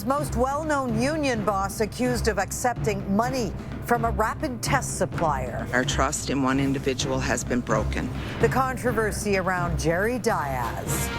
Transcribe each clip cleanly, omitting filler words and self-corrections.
most well-known union boss accused of accepting money from a rapid test supplier. Our trust in one individual has been broken. The controversy around Jerry Dias.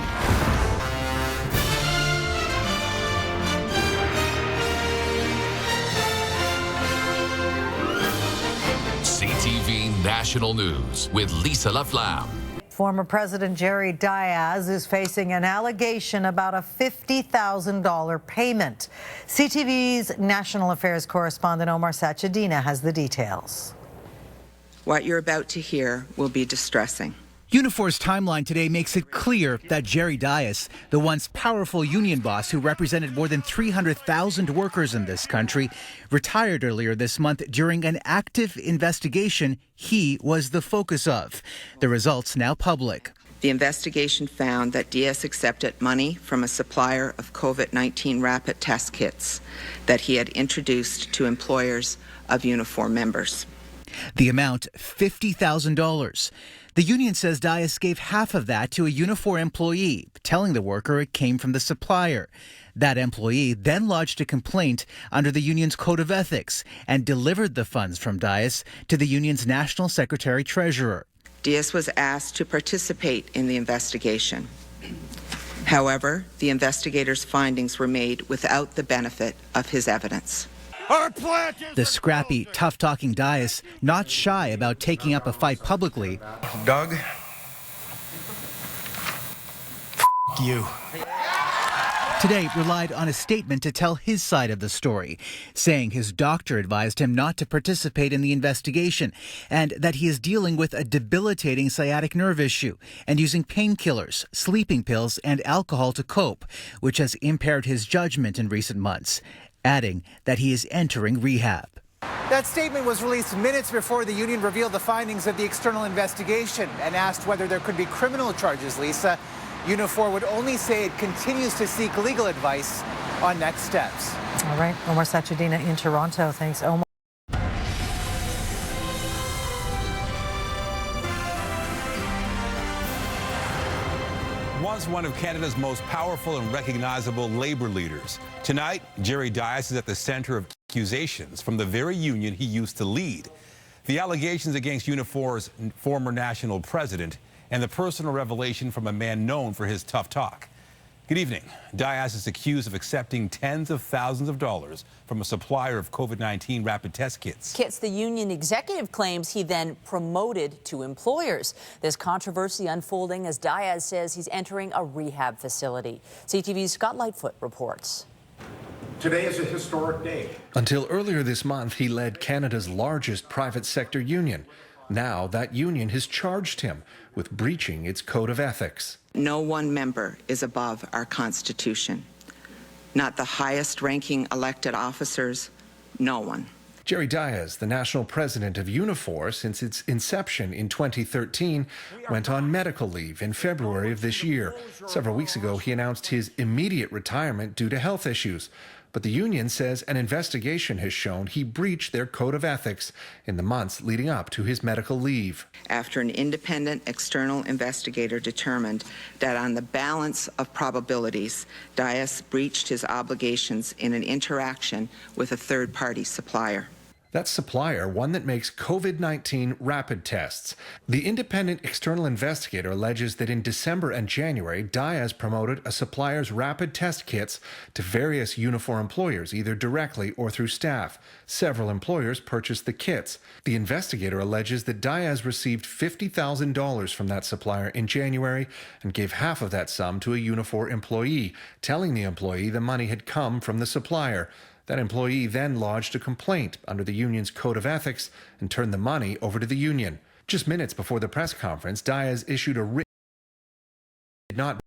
CTV National News with Lisa Laflamme. Former President Jerry Dias is facing an allegation about a $50,000 payment. CTV's National Affairs correspondent Omar Sachedina has the details. What you're about to hear will be distressing. Unifor's timeline today makes it clear that Jerry Dias, the once powerful union boss who represented more than 300,000 workers in this country, retired earlier this month during an active investigation he was the focus of. The results now public. The investigation found that Dias accepted money from a supplier of COVID-19 rapid test kits that he had introduced to employers of Unifor members. The amount, $50,000. The union says Dias gave half of that to a Unifor employee, telling the worker it came from the supplier. That employee then lodged a complaint under the union's Code of Ethics and delivered the funds from Dias to the union's National Secretary-Treasurer. Dias was asked to participate in the investigation. However, the investigators' findings were made without the benefit of his evidence. The scrappy, tough-talking Dias not shy about taking up a fight publicly. Doug, you. Today relied on a statement to tell his side of the story, saying his doctor advised him not to participate in the investigation and that he is dealing with a debilitating sciatic nerve issue and using painkillers, sleeping pills, and alcohol to cope, which has impaired his judgment in recent months, adding that he is entering rehab. That statement was released minutes before the union revealed the findings of the external investigation and asked whether there could be criminal charges, Lisa. Unifor would only say it continues to seek legal advice on next steps. All right, Omar Sachedina in Toronto. Thanks, Omar. Once one of Canada's most powerful and recognizable labor leaders. Tonight, Jerry Dias is at the center of accusations from the very union he used to lead. The allegations against Unifor's former national president and the personal revelation from a man known for his tough talk. Good evening. Dias is accused of accepting tens of thousands of dollars from a supplier of COVID-19 rapid test kits. Kits the union executive claims he then promoted to employers. This controversy unfolding as Dias says he's entering a rehab facility. CTV's Scott Lightfoot reports. Today is a historic day. Until earlier this month, he led Canada's largest private sector union. Now that union has charged him with breaching its code of ethics. No one member is above our Constitution. Not the highest ranking elected officers, no one. Jerry Dias, the national president of Unifor since its inception in 2013, went on medical leave in February of this year. Several weeks ago, he announced his immediate retirement due to health issues. But the union says an investigation has shown he breached their code of ethics in the months leading up to his medical leave. After an independent external investigator determined that on the balance of probabilities, Dias breached his obligations in an interaction with a third-party supplier. That supplier, one that makes COVID-19 rapid tests. The independent external investigator alleges that in December and January, Dias promoted a supplier's rapid test kits to various Unifor employers, either directly or through staff. Several employers purchased the kits. The investigator alleges that Dias received $50,000 from that supplier in January and gave half of that sum to a Unifor employee, telling the employee the money had come from the supplier. That employee then lodged a complaint under the union's code of ethics and turned the money over to the union. Just minutes before the press conference, Dias issued a written not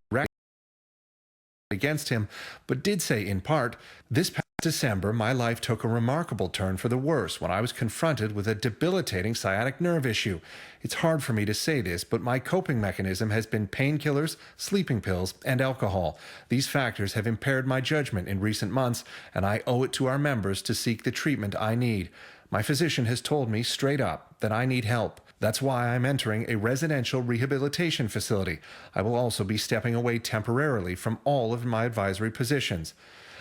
against him, but did say in part, "This past December, my life took a remarkable turn for the worse when I was confronted with a debilitating sciatic nerve issue. It's hard for me to say this, but my coping mechanism has been painkillers, sleeping pills, and alcohol. These factors have impaired my judgment in recent months, and I owe it to our members to seek the treatment I need. My physician has told me straight up that I need help. That's why I'm entering a residential rehabilitation facility. I will also be stepping away temporarily from all of my advisory positions."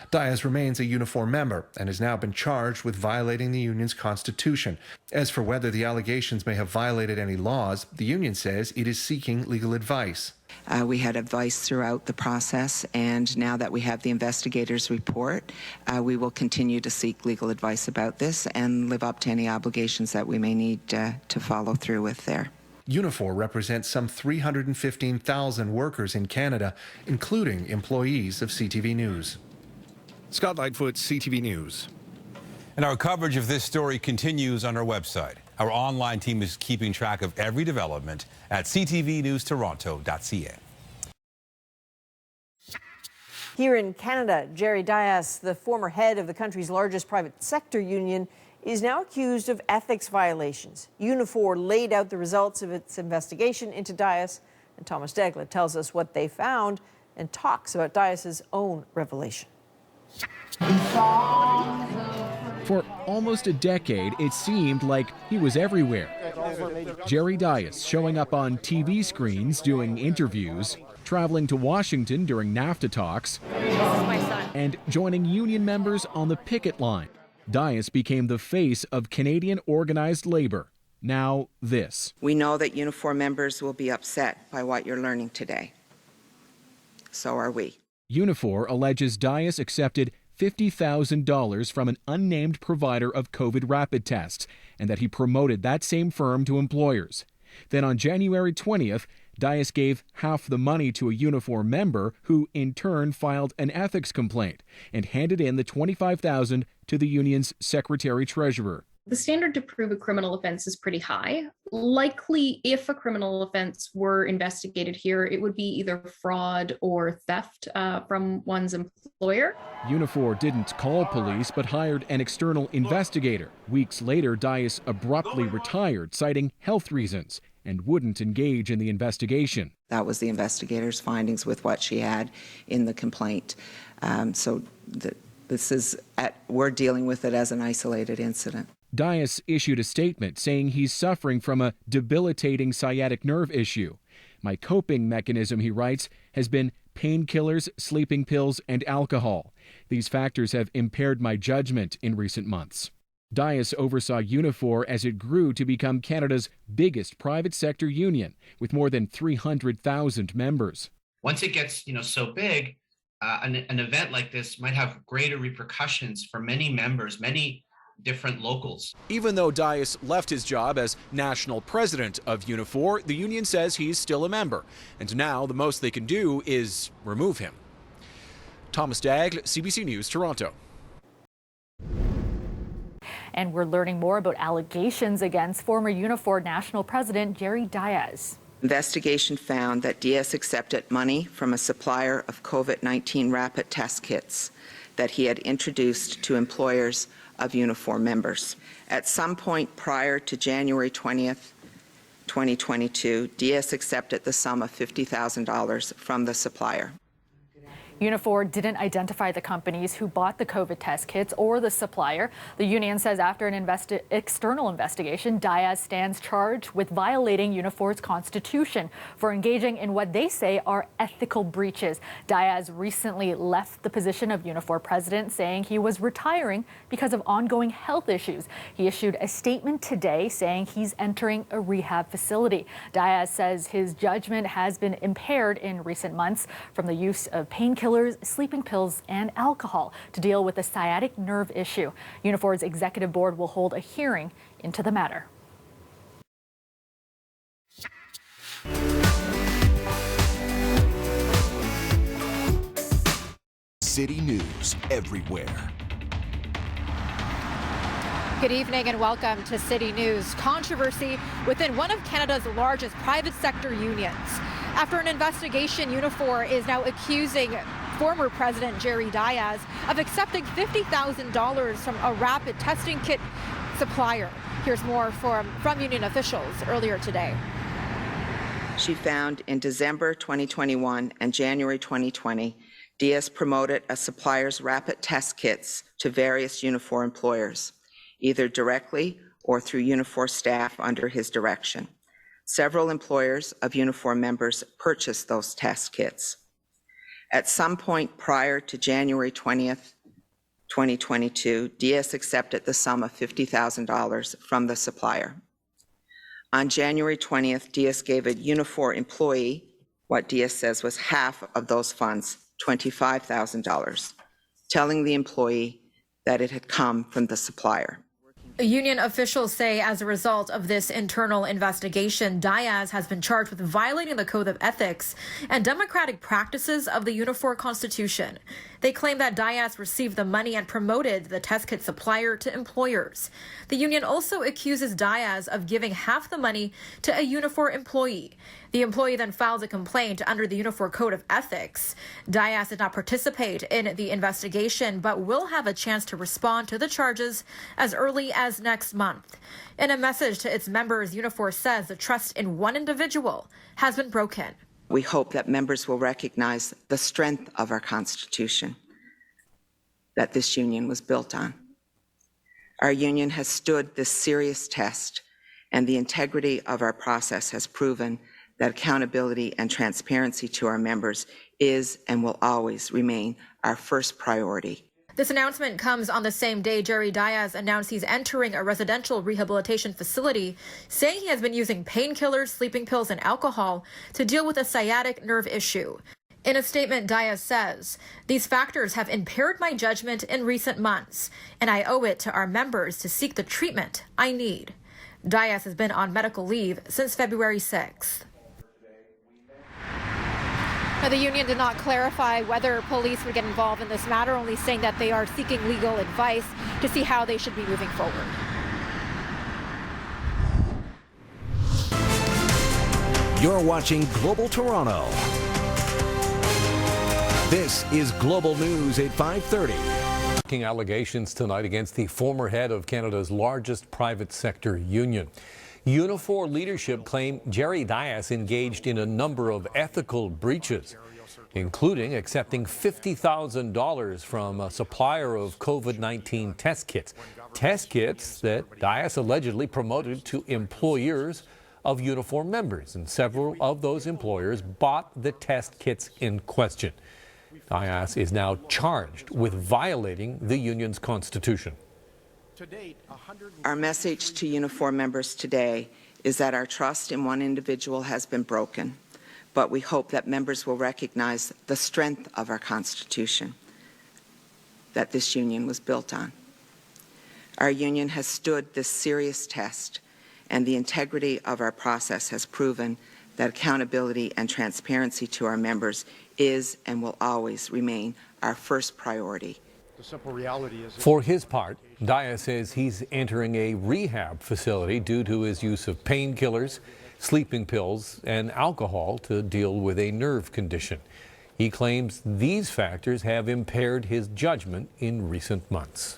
Dias remains a Unifor member and has now been charged with violating the union's constitution. As for whether the allegations may have violated any laws, the union says it is seeking legal advice. We had advice throughout the process, and now that we have the investigator's report, we will continue to seek legal advice about this and live up to any obligations that we may need to follow through with there. Unifor represents some 315,000 workers in Canada, including employees of CTV News. Scott Lightfoot, CTV News. And our coverage of this story continues on our website. Our online team is keeping track of every development at ctvnewstoronto.ca. Here in Canada, Jerry Dias, the former head of the country's largest private sector union, is now accused of ethics violations. Unifor laid out the results of its investigation into Dias, and Thomas Degla tells us what they found and talks about Dias's own revelation. For almost a decade, it seemed like he was everywhere. Jerry Dias showing up on TV screens doing interviews, traveling to Washington during NAFTA talks, and joining union members on the picket line. Dias became the face of Canadian organized labor. Now this. We know that Unifor members will be upset by what you're learning today. So are we. Unifor alleges Dias accepted $50,000 from an unnamed provider of COVID rapid tests and that he promoted that same firm to employers. Then on January 20th, Dias gave half the money to a Unifor member who in turn filed an ethics complaint and handed in the $25,000 to the union's secretary-treasurer. The standard to prove a criminal offense is pretty high. Likely, if a criminal offense were investigated here, it would be either fraud or theft from one's employer. Unifor didn't call police but hired an external investigator. Weeks later, Dias abruptly retired, citing health reasons, and wouldn't engage in the investigation. That was the investigator's findings with what she had in the complaint. We're dealing with it as an isolated incident. Dias issued a statement saying he's suffering from a debilitating sciatic nerve issue. My coping mechanism, he writes, has been painkillers, sleeping pills, and alcohol. These factors have impaired my judgment in recent months. Dias oversaw Unifor as it grew to become Canada's biggest private sector union, with more than 300,000 members. Once it gets, so big, an event like this might have greater repercussions for many members, many different locals. Even though Dias left his job as national president of Unifor, the union says he's still a member. And now the most they can do is remove him. Thomas Daigle, CBC News, Toronto. And we're learning more about allegations against former Unifor national president Jerry Dias. Investigation found that Dias accepted money from a supplier of COVID-19 rapid test kits that he had introduced to employers of Unifor members. At some point prior to January 20th, 2022, Dias accepted the sum of $50,000 from the supplier. Unifor didn't identify the companies who bought the COVID test kits or the supplier. The union says after an external investigation, Dias stands charged with violating Unifor's constitution for engaging in what they say are ethical breaches. Dias recently left the position of Unifor president, saying he was retiring because of ongoing health issues. He issued a statement today saying he's entering a rehab facility. Dias says his judgment has been impaired in recent months from the use of painkillers, sleeping pills, and alcohol to deal with the sciatic nerve issue. Unifor's executive board will hold a hearing into the matter. City News everywhere. Good evening and welcome to City News. Controversy within one of Canada's largest private sector unions. After an investigation, Unifor is now accusing former President Jerry Dias of accepting $50,000 from a rapid testing kit supplier. Here's more from union officials earlier today. She found in December 2021 and January 2020, Dias promoted a supplier's rapid test kits to various Unifor employers, either directly or through Unifor staff under his direction. Several employers of Unifor members purchased those test kits. At some point prior to January 20th, 2022, Diaz accepted the sum of $50,000 from the supplier. On January 20th, Diaz gave a Unifor employee what Diaz says was half of those funds, $25,000, telling the employee that it had come from the supplier. Union officials say as a result of this internal investigation, Diaz has been charged with violating the Code of Ethics and democratic practices of the Unifor Constitution. They claim that Diaz received the money and promoted the test kit supplier to employers. The union also accuses Diaz of giving half the money to a Unifor employee. The employee then filed a complaint under the Unifor Code of Ethics. Diaz did not participate in the investigation, but will have a chance to respond to the charges as early as next month. In a message to its members, Unifor says the trust in one individual has been broken. We hope that members will recognize the strength of our Constitution that this union was built on. Our union has stood this serious test, and the integrity of our process has proven that accountability and transparency to our members is and will always remain our first priority. This announcement comes on the same day Jerry Diaz announced he's entering a residential rehabilitation facility, saying he has been using painkillers, sleeping pills, and alcohol to deal with a sciatic nerve issue. In a statement, Diaz says, "These factors have impaired my judgment in recent months, and I owe it to our members to seek the treatment I need." Diaz has been on medical leave since February 6th. Now, the union did not clarify whether police would get involved in this matter, only saying that they are seeking legal advice to see how they should be moving forward. You're watching Global Toronto. This is Global News at 5:30. Allegations tonight against the former head of Canada's largest private sector union. Unifor leadership claim Jerry Diaz engaged in a number of ethical breaches, including accepting $50,000 from a supplier of COVID-19 test kits. Test kits that Diaz allegedly promoted to employers of Unifor members, and several of those employers bought the test kits in question. Diaz is now charged with violating the union's constitution. Our message to Unifor members today is that our trust in one individual has been broken, but we hope that members will recognize the strength of our Constitution that this union was built on. Our union has stood this serious test, and the integrity of our process has proven that accountability and transparency to our members is and will always remain our first priority. The simple reality is, For his part, Diaz says he's entering a rehab facility due to his use of painkillers, sleeping pills, and alcohol to deal with a nerve condition. He claims these factors have impaired his judgment in recent months.